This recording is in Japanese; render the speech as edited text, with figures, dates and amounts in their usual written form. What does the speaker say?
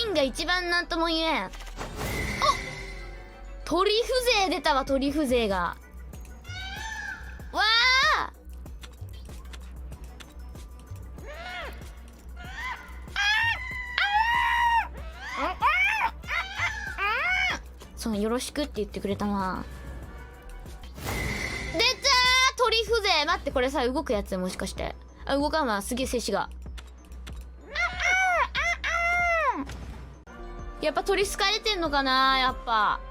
ンが一番なんとも言えん。お、トリュフ勢出たわ、トリュフ勢が。わあ、そう、よろしくって言ってくれたな。出たー、トリュフ勢。待って、これさ、動くやつもしかして。あ、動かんわ。すげえ静止が。やっぱ鳥好かれてんのかな、やっぱ。